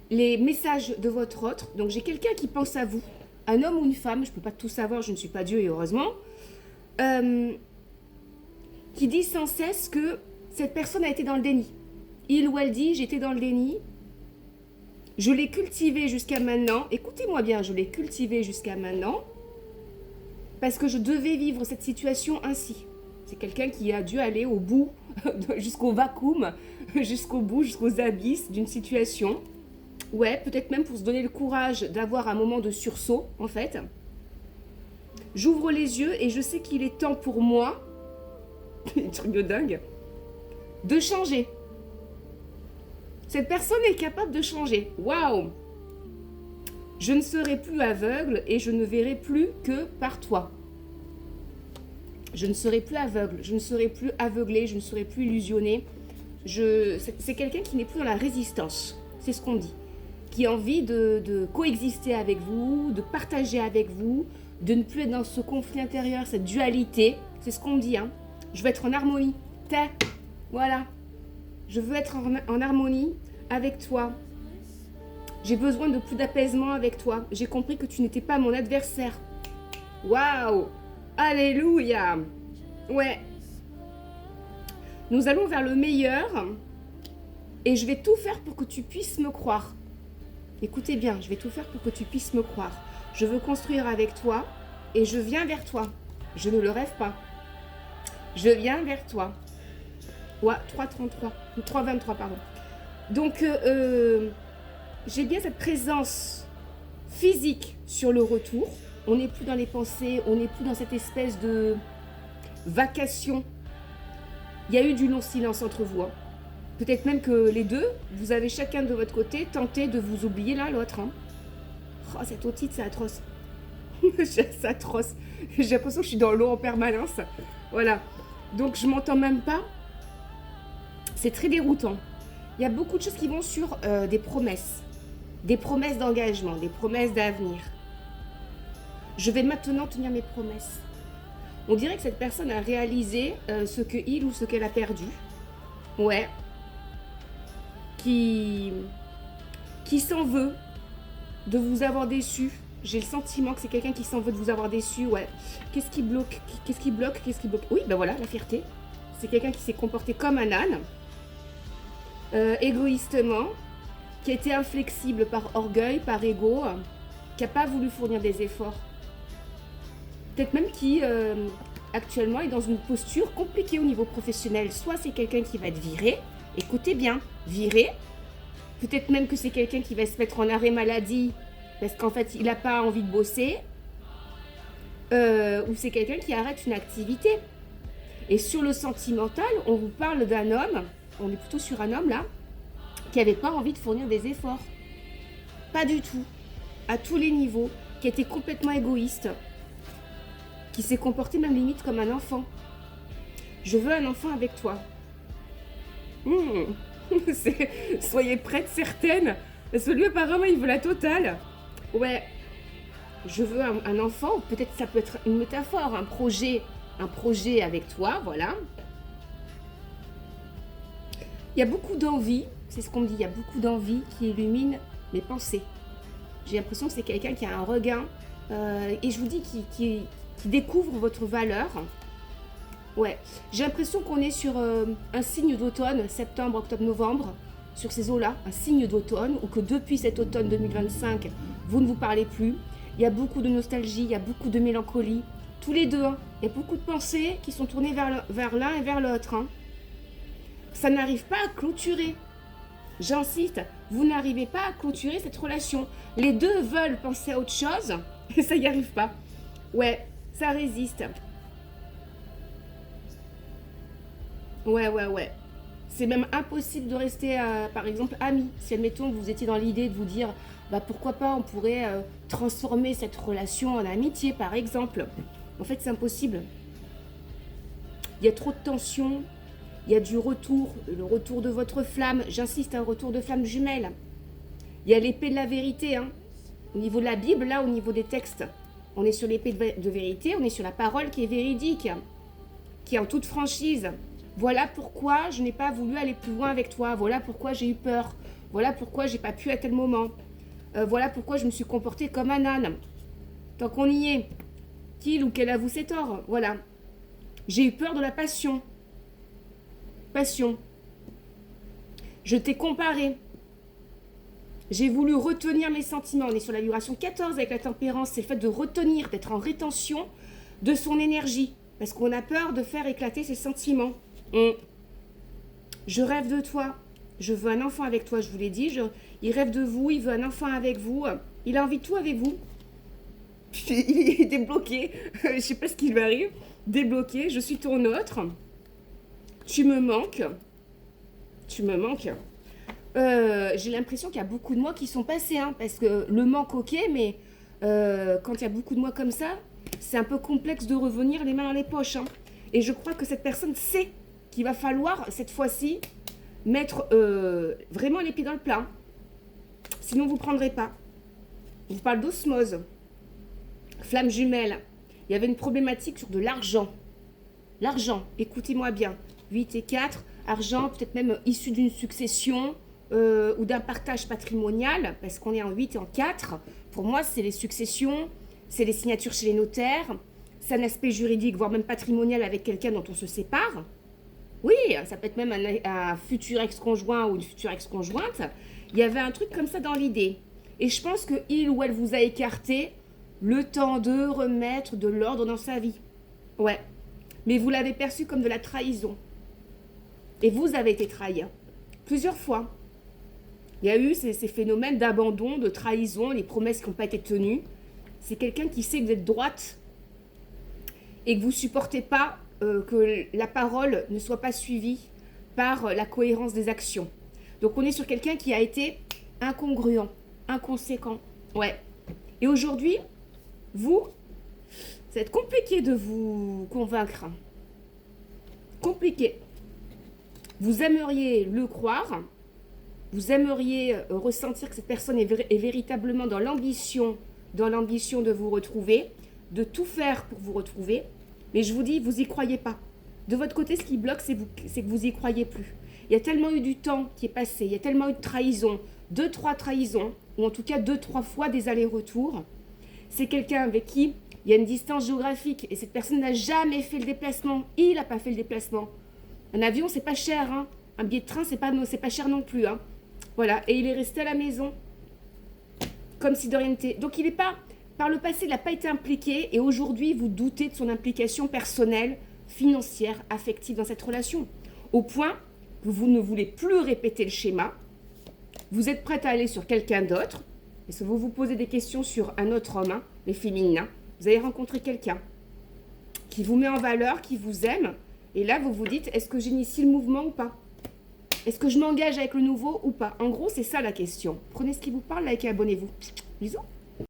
les messages de votre autre. Donc j'ai quelqu'un qui pense à vous, un homme ou une femme, je ne peux pas tout savoir, je ne suis pas Dieu et heureusement, qui dit sans cesse que cette personne a été dans le déni. Il ou elle dit, j'étais dans le déni, je l'ai cultivé jusqu'à maintenant, écoutez-moi bien, je l'ai cultivé jusqu'à maintenant, parce que je devais vivre cette situation ainsi. C'est quelqu'un qui a dû aller au bout, jusqu'au vacuum, jusqu'au bout, jusqu'aux abysses d'une situation. Ouais, peut-être même pour se donner le courage d'avoir un moment de sursaut, en fait. J'ouvre les yeux et je sais qu'il est temps pour moi, un truc de dingue, de changer. Cette personne est capable de changer. Waouh! Je ne serai plus aveugle et je ne verrai plus que par toi. Je ne serai plus aveugle, je ne serai plus aveuglé, je ne serai plus illusionné. C'est quelqu'un qui n'est plus dans la résistance, c'est ce qu'on dit. Qui a envie de coexister avec vous, de partager avec vous, de ne plus être dans ce conflit intérieur, cette dualité. C'est ce qu'on dit, hein. Je veux être en harmonie. Voilà. Je veux être en harmonie avec toi. J'ai besoin de plus d'apaisement avec toi. J'ai compris que tu n'étais pas mon adversaire. Waouh! Alléluia! Ouais. Nous allons vers le meilleur et je vais tout faire pour que tu puisses me croire. Écoutez bien, je vais tout faire pour que tu puisses me croire. Je veux construire avec toi et je viens vers toi. Je ne le rêve pas. Je viens vers toi. Ouais, 3,33. 3,23, pardon. Donc, j'ai bien cette présence physique sur le retour. On n'est plus dans les pensées, on n'est plus dans cette espèce de vacation. Il y a eu du long silence entre vous. Hein. Peut-être même que les deux, vous avez chacun de votre côté tenté de vous oublier l'un l'autre. Hein. Oh, cette otite, c'est atroce. C'est atroce. J'ai l'impression que je suis dans l'eau en permanence. Voilà. Donc, je m'entends même pas. C'est très déroutant. Il y a beaucoup de choses qui vont sur des promesses d'engagement, des promesses d'avenir. Je vais maintenant tenir mes promesses. On dirait que cette personne a réalisé ce qu'il ou ce qu'elle a perdu. Ouais. Qui s'en veut de vous avoir déçu. J'ai le sentiment que c'est quelqu'un qui s'en veut de vous avoir déçu. Ouais. Qu'est-ce qui bloque? Qu'est-ce qui bloque? Qu'est-ce qui bloque? Oui, ben voilà, la fierté. C'est quelqu'un qui s'est comporté comme un âne. Égoïstement, qui a été inflexible par orgueil, par ego, qui n'a pas voulu fournir des efforts. Peut-être même qui, actuellement, est dans une posture compliquée au niveau professionnel. Soit c'est quelqu'un qui va être viré, écoutez bien, viré. Peut-être même que c'est quelqu'un qui va se mettre en arrêt maladie parce qu'en fait, il n'a pas envie de bosser. Ou c'est quelqu'un qui arrête une activité. Et sur le sentimental, on vous parle d'un homme, on est plutôt sur un homme là, qui n'avait pas envie de fournir des efforts. Pas du tout. À tous les niveaux. Qui était complètement égoïste. Qui s'est comporté même limite comme un enfant. Je veux un enfant avec toi. Soyez prêtes, certaines. Parce que lui, apparemment, il veut la totale. Ouais. Je veux un enfant. Peut-être ça peut être une métaphore. Un projet avec toi, voilà. Il y a beaucoup d'envie. C'est ce qu'on me dit. Il y a beaucoup d'envie qui illumine mes pensées. J'ai l'impression que c'est quelqu'un qui a un regain. Et je vous dis qui découvre votre valeur. Ouais, j'ai l'impression qu'on est sur un signe d'automne, septembre, octobre, novembre, sur ces eaux-là, un signe d'automne, ou que depuis cet automne 2025, vous ne vous parlez plus. Il y a beaucoup de nostalgie, il y a beaucoup de mélancolie, tous les deux. Hein. Il y a beaucoup de pensées qui sont tournées vers l'un et vers l'autre. Hein. Ça n'arrive pas à clôturer. J'insiste, vous n'arrivez pas à clôturer cette relation. Les deux veulent penser à autre chose, et ça n'y arrive pas. Ouais, ça résiste. Ouais. C'est même impossible de rester, par exemple, amis. Si, admettons, vous étiez dans l'idée de vous dire, bah pourquoi pas, on pourrait transformer cette relation en amitié, par exemple. En fait, c'est impossible. Il y a trop de tension. Il y a du retour, le retour de votre flamme. J'insiste, un retour de flamme jumelle. Il y a l'épée de la vérité. Hein. Au niveau de la Bible, là, au niveau des textes, on est sur l'épée de vérité, on est sur la parole qui est véridique, qui est en toute franchise. Voilà pourquoi je n'ai pas voulu aller plus loin avec toi. Voilà pourquoi j'ai eu peur. Voilà pourquoi j'ai pas pu à tel moment. Voilà pourquoi je me suis comportée comme un âne. Tant qu'on y est, qu'il ou qu'elle avoue ses torts. Voilà. J'ai eu peur de la passion. Passion. Je t'ai comparé. J'ai voulu retenir mes sentiments. On est sur la vibration 14 avec la tempérance. C'est le fait de retenir, d'être en rétention de son énergie. Parce qu'on a peur de faire éclater ses sentiments. Je rêve de toi. Je veux un enfant avec toi, je vous l'ai dit. Il rêve de vous, il veut un enfant avec vous. Il a envie de tout avec vous. Il est débloqué. Je ne sais pas ce qui lui arrive. Débloqué, je suis ton autre. Tu me manques. Tu me manques. J'ai l'impression qu'il y a beaucoup de mois qui sont passés. Hein, parce que le manque, ok, mais quand il y a beaucoup de mois comme ça, c'est un peu complexe de revenir les mains dans les poches. Hein. Et je crois que cette personne sait qu'il va falloir, cette fois-ci, mettre vraiment les pieds dans le plat. Sinon, vous ne prendrez pas. Je vous parle d'osmose. Flamme jumelle. Il y avait une problématique sur de l'argent. L'argent, écoutez-moi bien. 8 et 4, argent peut-être même issu d'une succession ou d'un partage patrimonial, parce qu'on est en 8 et en 4. Pour moi, c'est les successions, c'est les signatures chez les notaires, c'est un aspect juridique, voire même patrimonial avec quelqu'un dont on se sépare. Oui, ça peut être même un futur ex-conjoint ou une future ex-conjointe. Il y avait un truc comme ça dans l'idée. Et je pense qu'il ou elle vous a écarté le temps de remettre de l'ordre dans sa vie. Ouais. Mais vous l'avez perçu comme de la trahison. Et vous avez été trahi. Plusieurs fois. Il y a eu ces phénomènes d'abandon, de trahison, les promesses qui n'ont pas été tenues. C'est quelqu'un qui sait que vous êtes droite et que vous ne supportez pas que la parole ne soit pas suivie par la cohérence des actions. Donc on est sur quelqu'un qui a été incongruent, inconséquent. Ouais. Et aujourd'hui, vous, ça va être compliqué de vous convaincre. Compliqué. Vous aimeriez le croire, vous aimeriez ressentir que cette personne est véritablement dans l'ambition de vous retrouver, de tout faire pour vous retrouver. Mais je vous dis, vous n'y croyez pas. De votre côté, ce qui bloque, c'est que vous n'y croyez plus. Il y a tellement eu du temps qui est passé, il y a tellement eu de trahisons, 2-3 trahisons, ou en tout cas 2-3 fois des allers-retours. C'est quelqu'un avec qui il y a une distance géographique et cette personne n'a jamais fait le déplacement. Il n'a pas fait le déplacement. Un avion, c'est pas cher. Hein. Un billet de train, c'est pas cher non plus. Hein. Voilà. Et il est resté à la maison comme si de rien n'était. Donc il n'est pas... Par le passé, il n'a pas été impliqué et aujourd'hui, vous doutez de son implication personnelle, financière, affective dans cette relation. Au point que vous ne voulez plus répéter le schéma. Vous êtes prête à aller sur quelqu'un d'autre. Et si vous vous posez des questions sur un autre homme, hein, les féminins, vous allez rencontrer quelqu'un qui vous met en valeur, qui vous aime. Et là, vous vous dites, est-ce que j'initie le mouvement ou pas? Est-ce que je m'engage avec le nouveau ou pas? En gros, c'est ça la question. Prenez ce qui vous parle, likez, abonnez-vous. Bisous.